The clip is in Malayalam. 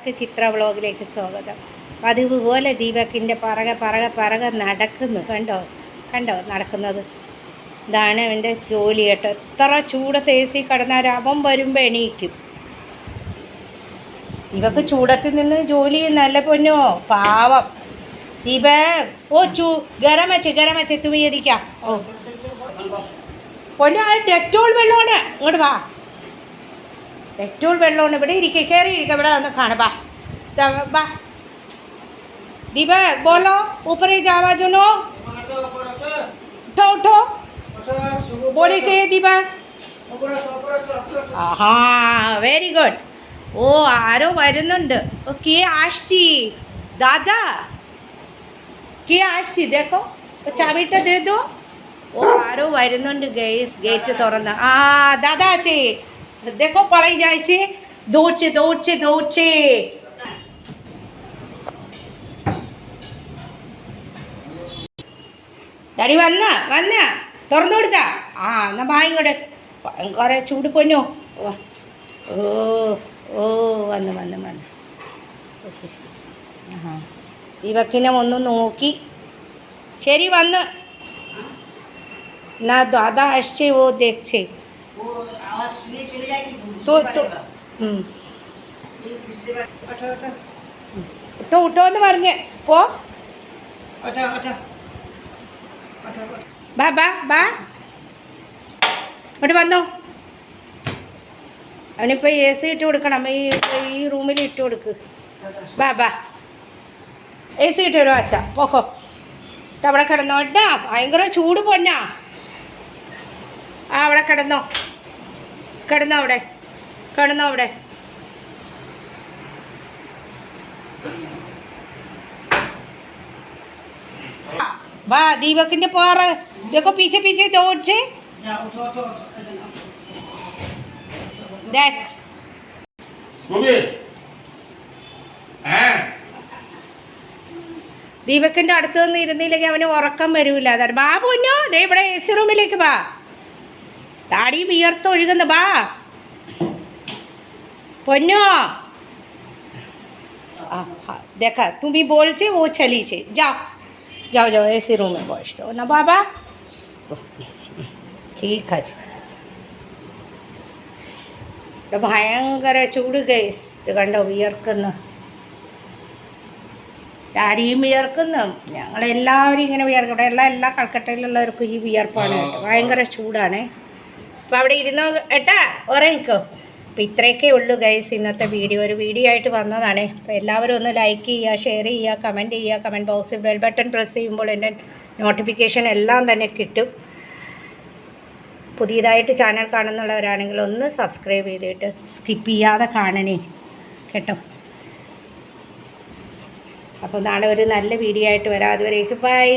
എല്ലാവർക്കും ചിത്ര വ്ളോഗിലേക്ക് സ്വാഗതം. പതിവ് പോലെ ദീപക്കിൻ്റെ പറകെ നടക്കുന്നു. കണ്ടോ നടക്കുന്നത്. ഇതാണ് അവൻ്റെ ജോലി കേട്ടോ. എത്ര ചൂടത്ത് AC കിടന്നാൽ അവൻ വരുമ്പോൾ എണീക്കും. ഇവക്ക് ചൂടത്തിൽ നിന്ന് ജോലി നല്ല പൊന്നോ പാവം. ദീപക് ഗരം വെച്ച് തുമിയിരിക്കാം. ഓ പൊന്നു, അത് ഡെറ്റോൾ വെള്ളമാണ്. ഇങ്ങോട്ട് വാ, ഡെറ്റോൾ വെള്ളമാണ്. ഇവിടെ കയറി ഇരിക്കുക. ഇവിടെ വന്ന് കാണാ. ബാ दीपक बोलो, ऊपर ही जावा जुनो उठो बोली चाहिए दीपक. हाँ वेरी गुड. ഓ ആരോ വരുന്നുണ്ട്. ഓക്കെ ആശി ദാദാ കെ ആശി देखो ചാവിട്ട ദേ ദോ. ഓ ആരോ വരുന്നുണ്ട് ഗൈസ്. ഗേറ്റ് തുറന്ന്. ആ ദാദാ ചേ देखो पढ़ाई जाए छे. दौड़छे ഡാഡി വന്ന തുറന്നു കൊടുത്താ. ആ എന്നാ ബാ ഇങ്ങോട്ട്. ഭയങ്കര ചൂട് പൊന്നോ. ഓ ഓ വന്ന് ഓക്കെ. ആ ദീപക്കിനെ ഒന്ന് നോക്കി. ശരി വന്ന്. ना दादा আসছে वो দেখছে. तो ഉട്ടോ എന്ന് പറഞ്ഞ് പോ. ബാ ഇങ്ങോട്ട് വന്നോ. അവനിപ്പോൾ AC ഇട്ട് കൊടുക്കണം. ഈ റൂമിൽ ഇട്ട് കൊടുക്ക്. ബാ AC ഇട്ട് തരുമോ അച്ഛ? പോക്കോ. അവിടെ കിടന്നോ കേട്ടാ. ഭയങ്കര ചൂട് പൊന്നാ. ആ അവിടെ കിടന്നോ അവിടെ. വാ ദീപക്കിൻ്റെ പാറ. देखो पीछे दौड़ से देख. ദീപക്കിൻ്റെ അടുത്ത് നിന്ന് ഇരുന്നില്ലെങ്കിൽ അവന് ഉറക്കം വരില്ല. അതാണ് ബാ പൊന്നോ. ദേ ഇവിടെ AC റൂമിലേക്ക് വാ. താടി വിയർത്തൊഴുകുന്ന ബാ പൊന്നോ. देखा तुम भी बोल से वो चली से जाओ AC रूम में बसो ना बाबा. ठीक है. ഭയങ്കര ചൂട് ഗൈസ്. ഇത് കണ്ടോ വിയർക്കുന്നു. ഡാഡിയും വിയർക്കുന്നു. ഞങ്ങളെല്ലാവരും ഇങ്ങനെ വിയർക്കും. ഇവിടെ എല്ലാ കൽക്കട്ടയിലുള്ളവർക്കും ഈ വിയർപ്പാണ് കേട്ടോ. ഭയങ്കര ചൂടാണ്. അപ്പോൾ അവിടെ ഇരുന്നോ ഏട്ടാ, ഉറങ്ങിക്കോ. അപ്പോൾ ഇത്രയൊക്കെ ഉള്ളൂ ഗൈസ് ഇന്നത്തെ വീഡിയോ. ഒരു വീഡിയോ ആയിട്ട് വന്നതാണ്. അപ്പോൾ എല്ലാവരും ഒന്ന് ലൈക്ക് ചെയ്യുക, ഷെയർ ചെയ്യുക, കമൻറ്റ് ചെയ്യുക. കമൻറ്റ് ബോക്സിൽ ബെൽ ബട്ടൺ പ്രസ് ചെയ്യുമ്പോൾ എൻ്റെ നോട്ടിഫിക്കേഷൻ എല്ലാം തന്നെ കിട്ടും. പുതിയതായിട്ട് ചാനൽ കാണുന്നുള്ളവരാണെങ്കിൽ ഒന്ന് സബ്സ്ക്രൈബ് ചെയ്തിട്ട് സ്കിപ്പ് ചെയ്യാതെ കാണണേ കേട്ടോ. അപ്പോൾ നാളെ ഒരു നല്ല വീഡിയോ ആയിട്ട് വരാം. അതുവരേക്ക് ബൈ.